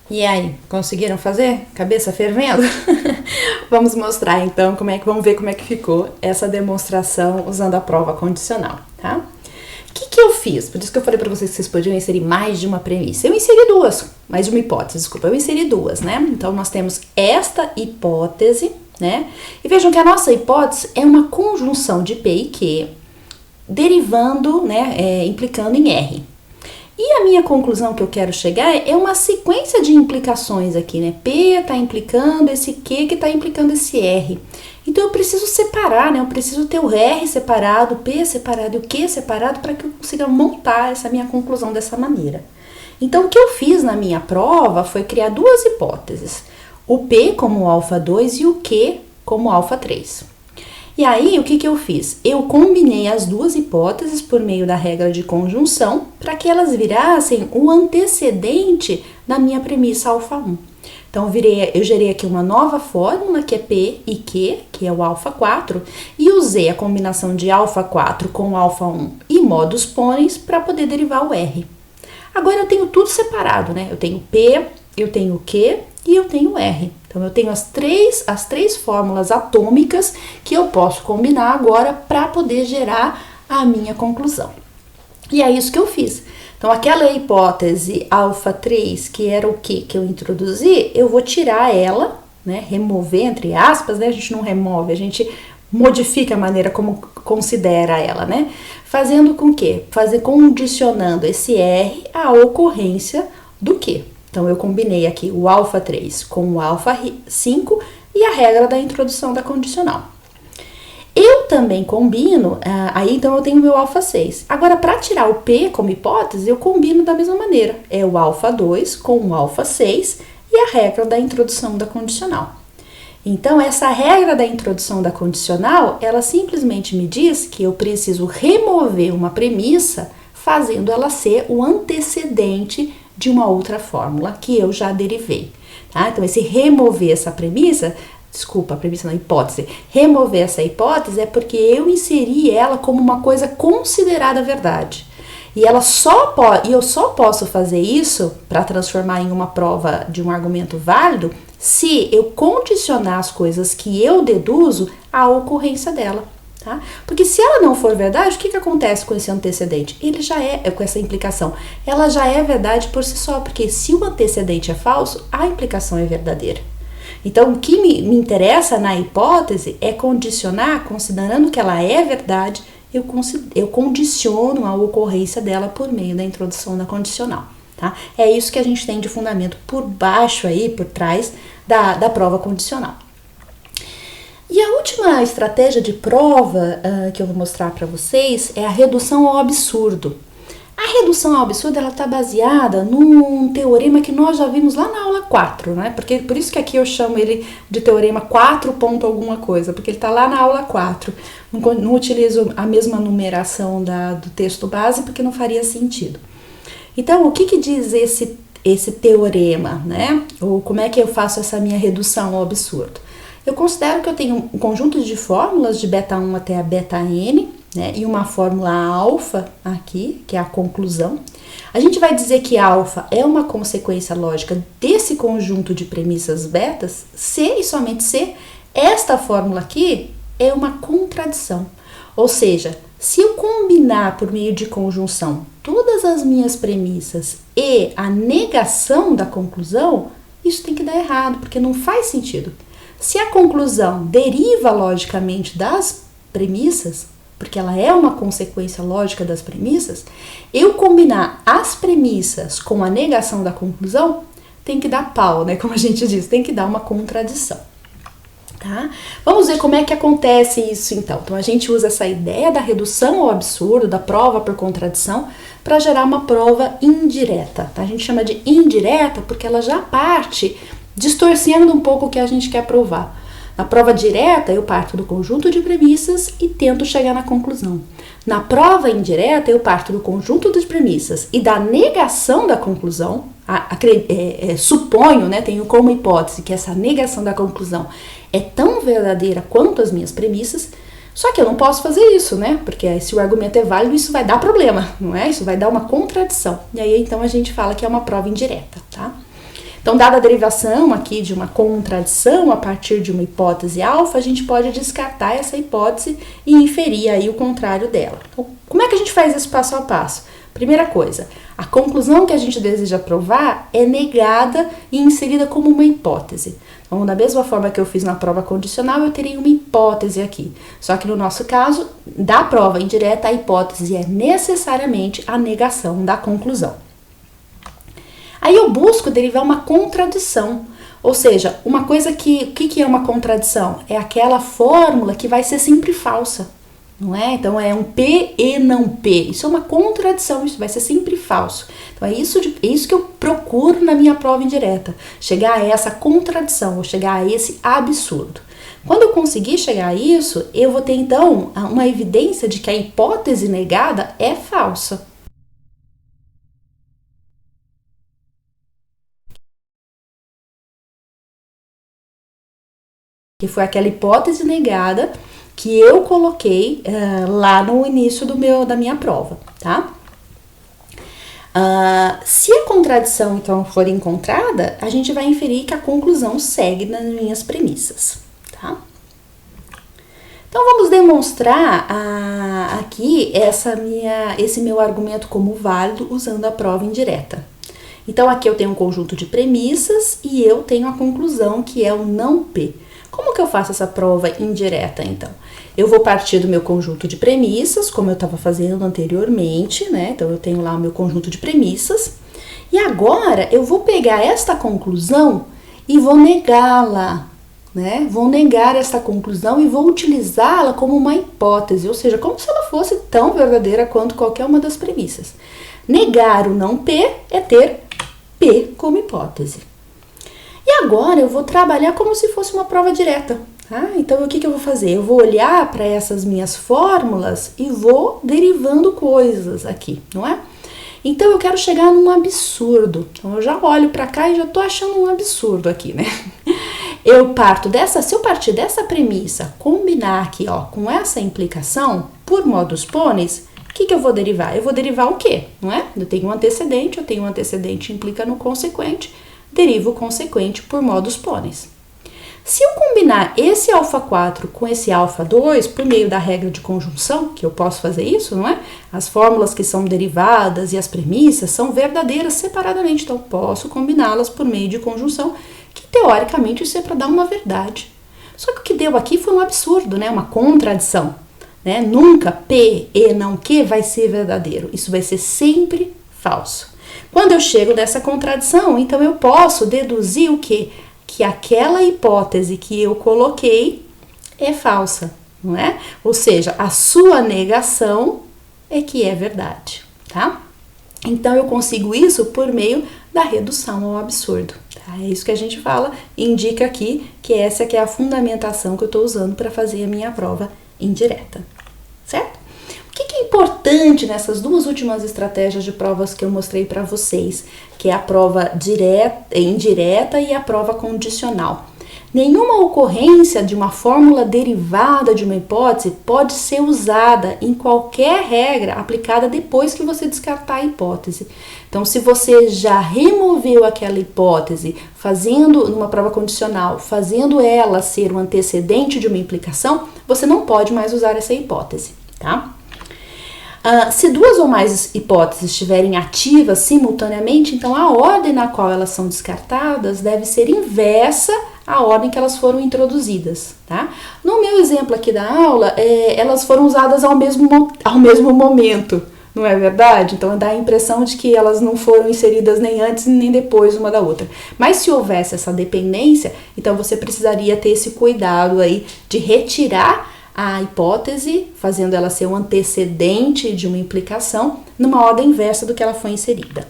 E aí, conseguiram fazer? Cabeça fervendo? Vamos mostrar então vamos ver como é que ficou essa demonstração usando a prova condicional, tá? O que eu fiz? Por isso que eu falei para vocês que vocês podiam inserir mais de uma premissa. Eu inseri duas, mais de uma hipótese, desculpa, eu inseri duas, né? Então nós temos esta hipótese, né? E vejam que a nossa hipótese é uma conjunção de P e Q, derivando, né, implicando em R. E a minha conclusão que eu quero chegar é uma sequência de implicações aqui, né? P está implicando esse Q que está implicando esse R. Então eu preciso separar, né? Eu preciso ter o R separado, o P separado e o Q separado para que eu consiga montar essa minha conclusão dessa maneira. Então o que eu fiz na minha prova foi criar duas hipóteses. O P como alfa 2 e o Q como alfa 3. E aí, o que eu fiz? Eu combinei as duas hipóteses por meio da regra de conjunção para que elas virassem o antecedente da minha premissa alfa 1. Então, eu gerei aqui uma nova fórmula, que é P e Q, que é o alfa 4, e usei a combinação de alfa 4 com alfa 1 e modus ponens para poder derivar o R. Agora, eu tenho tudo separado, né? Eu tenho P, eu tenho Q e eu tenho R. Então, eu tenho as três fórmulas atômicas que eu posso combinar agora para poder gerar a minha conclusão. E é isso que eu fiz. Então, aquela hipótese alfa 3, que era o que eu introduzi, eu vou tirar ela, né, remover, entre aspas, né, a gente não remove, a gente modifica a maneira como considera ela, né, fazendo com que? Condicionando esse R à ocorrência do que? Então, eu combinei aqui o alfa 3 com o alfa 5 e a regra da introdução da condicional. Eu também combino, aí então eu tenho o meu alfa 6. Agora, para tirar o P como hipótese, eu combino da mesma maneira. É o alfa 2 com o alfa 6 e a regra da introdução da condicional. Então, essa regra da introdução da condicional, ela simplesmente me diz que eu preciso remover uma premissa, fazendo ela ser o antecedente de uma outra fórmula que eu já derivei, tá? Então, esse remover essa premissa, a premissa não, hipótese, remover essa hipótese é porque eu inseri ela como uma coisa considerada verdade. E eu só posso fazer isso para transformar em uma prova de um argumento válido se eu condicionar as coisas que eu deduzo à ocorrência dela. Tá? Porque se ela não for verdade, o que acontece com esse antecedente? Ele já com essa implicação, ela já é verdade por si só, porque se o antecedente é falso, a implicação é verdadeira. Então, o que me interessa na hipótese é condicionar, considerando que ela é verdade, eu condiciono a ocorrência dela por meio da introdução da condicional. Tá? É isso que a gente tem de fundamento por baixo aí, por trás da prova condicional. E a última estratégia de prova que eu vou mostrar para vocês é a redução ao absurdo. A redução ao absurdo ela está baseada num teorema que nós já vimos lá na aula 4, né? Por isso que aqui eu chamo ele de teorema 4 ponto alguma coisa, porque ele está lá na aula 4. Não utilizo a mesma numeração do texto base porque não faria sentido. Então, o que diz esse teorema, né? Ou como é que eu faço essa minha redução ao absurdo? Eu considero que eu tenho um conjunto de fórmulas de beta 1 até a beta n, né, e uma fórmula alfa aqui, que é a conclusão. A gente vai dizer que alfa é uma consequência lógica desse conjunto de premissas betas, se e somente se esta fórmula aqui é uma contradição. Ou seja, se eu combinar por meio de conjunção todas as minhas premissas e a negação da conclusão, isso tem que dar errado, porque não faz sentido. Se a conclusão deriva logicamente das premissas, porque ela é uma consequência lógica das premissas, eu combinar as premissas com a negação da conclusão, tem que dar pau, né? Como a gente diz, tem que dar uma contradição. Tá? Vamos ver como é que acontece isso então. Então, a gente usa essa ideia da redução ao absurdo, da prova por contradição, para gerar uma prova indireta. Tá? A gente chama de indireta porque ela já parte distorcendo um pouco o que a gente quer provar. Na prova direta, eu parto do conjunto de premissas e tento chegar na conclusão. Na prova indireta, eu parto do conjunto de premissas e da negação da conclusão. Suponho, né, tenho como hipótese que essa negação da conclusão é tão verdadeira quanto as minhas premissas, só que eu não posso fazer isso, né? Porque se o argumento é válido, isso vai dar problema, não é? Isso vai dar uma contradição. E aí, então, a gente fala que é uma prova indireta, tá? Então, dada a derivação aqui de uma contradição a partir de uma hipótese alfa, a gente pode descartar essa hipótese e inferir aí o contrário dela. Então, como é que a gente faz isso passo a passo? Primeira coisa, a conclusão que a gente deseja provar é negada e inserida como uma hipótese. Então, da mesma forma que eu fiz na prova condicional, eu teria uma hipótese aqui. Só que no nosso caso, da prova indireta, a hipótese é necessariamente a negação da conclusão. Aí eu busco derivar uma contradição, ou seja, uma coisa que... O que é uma contradição? É aquela fórmula que vai ser sempre falsa, não é? Então é um P e não P, isso é uma contradição, isso vai ser sempre falso. Então é isso que eu procuro na minha prova indireta, chegar a essa contradição, ou chegar a esse absurdo. Quando eu conseguir chegar a isso, eu vou ter então uma evidência de que a hipótese negada é falsa. Que foi aquela hipótese negada que eu coloquei lá no início da minha prova, tá? Se a contradição, então, for encontrada, a gente vai inferir que a conclusão segue nas minhas premissas, tá? Então, vamos demonstrar aqui esse meu argumento como válido usando a prova indireta. Então, aqui eu tenho um conjunto de premissas e eu tenho a conclusão que é o não P. Como que eu faço essa prova indireta, então? Eu vou partir do meu conjunto de premissas, como eu estava fazendo anteriormente, né? Então, eu tenho lá o meu conjunto de premissas. E agora, eu vou pegar esta conclusão e vou negá-la, né? Vou negar esta conclusão e vou utilizá-la como uma hipótese, ou seja, como se ela fosse tão verdadeira quanto qualquer uma das premissas. Negar o não P é ter P como hipótese. E agora eu vou trabalhar como se fosse uma prova direta, tá? Então, o que eu vou fazer? Eu vou olhar para essas minhas fórmulas e vou derivando coisas aqui, não é? Então, eu quero chegar num absurdo. Então, eu já olho para cá e já tô achando um absurdo aqui, né? Se eu partir dessa premissa, combinar aqui, ó, com essa implicação, por modus ponens, o que eu vou derivar? Eu vou derivar o quê? Não é? Eu tenho um antecedente implica no consequente, derivo o consequente por modus ponens. Se eu combinar esse α4 com esse α2 por meio da regra de conjunção, que eu posso fazer isso, não é? As fórmulas que são derivadas e as premissas são verdadeiras separadamente, então posso combiná-las por meio de conjunção, que teoricamente isso é para dar uma verdade. Só que o que deu aqui foi um absurdo, né? Uma contradição, né? Nunca P e não Q vai ser verdadeiro, isso vai ser sempre falso. Quando eu chego nessa contradição, então eu posso deduzir o quê? Que aquela hipótese que eu coloquei é falsa, não é? Ou seja, a sua negação é que é verdade, tá? Então, eu consigo isso por meio da redução ao absurdo, tá? É isso que a gente fala, indica aqui que essa que é a fundamentação que eu estou usando para fazer a minha prova indireta, certo? O que é importante nessas duas últimas estratégias de provas que eu mostrei para vocês, que é a prova indireta e a prova condicional? Nenhuma ocorrência de uma fórmula derivada de uma hipótese pode ser usada em qualquer regra aplicada depois que você descartar a hipótese. Então, se você já removeu aquela hipótese, fazendo numa prova condicional, fazendo ela ser um antecedente de uma implicação, você não pode mais usar essa hipótese, tá? Se duas ou mais hipóteses estiverem ativas simultaneamente, então a ordem na qual elas são descartadas deve ser inversa à ordem que elas foram introduzidas, tá? No meu exemplo aqui da aula, elas foram usadas ao mesmo momento, não é verdade? Então dá a impressão de que elas não foram inseridas nem antes nem depois uma da outra. Mas se houvesse essa dependência, então você precisaria ter esse cuidado aí de retirar a hipótese, fazendo ela ser um antecedente de uma implicação, numa ordem inversa do que ela foi inserida.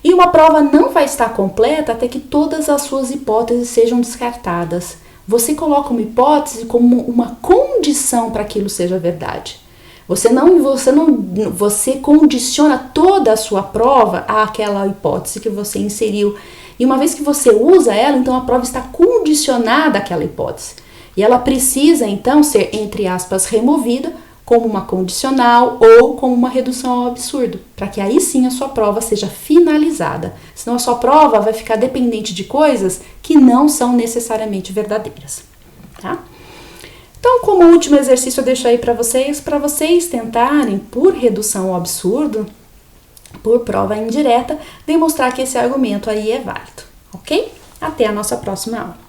E uma prova não vai estar completa até que todas as suas hipóteses sejam descartadas. Você coloca uma hipótese como uma condição para que aquilo seja verdade. Você condiciona toda a sua prova àquela hipótese que você inseriu. E uma vez que você usa ela, então a prova está condicionada àquela hipótese. E ela precisa, então, ser, entre aspas, removida como uma condicional ou como uma redução ao absurdo, para que aí sim a sua prova seja finalizada. Senão a sua prova vai ficar dependente de coisas que não são necessariamente verdadeiras, tá? Então, como último exercício eu deixo aí para vocês tentarem, por redução ao absurdo, por prova indireta, demonstrar que esse argumento aí é válido, ok? Até a nossa próxima aula.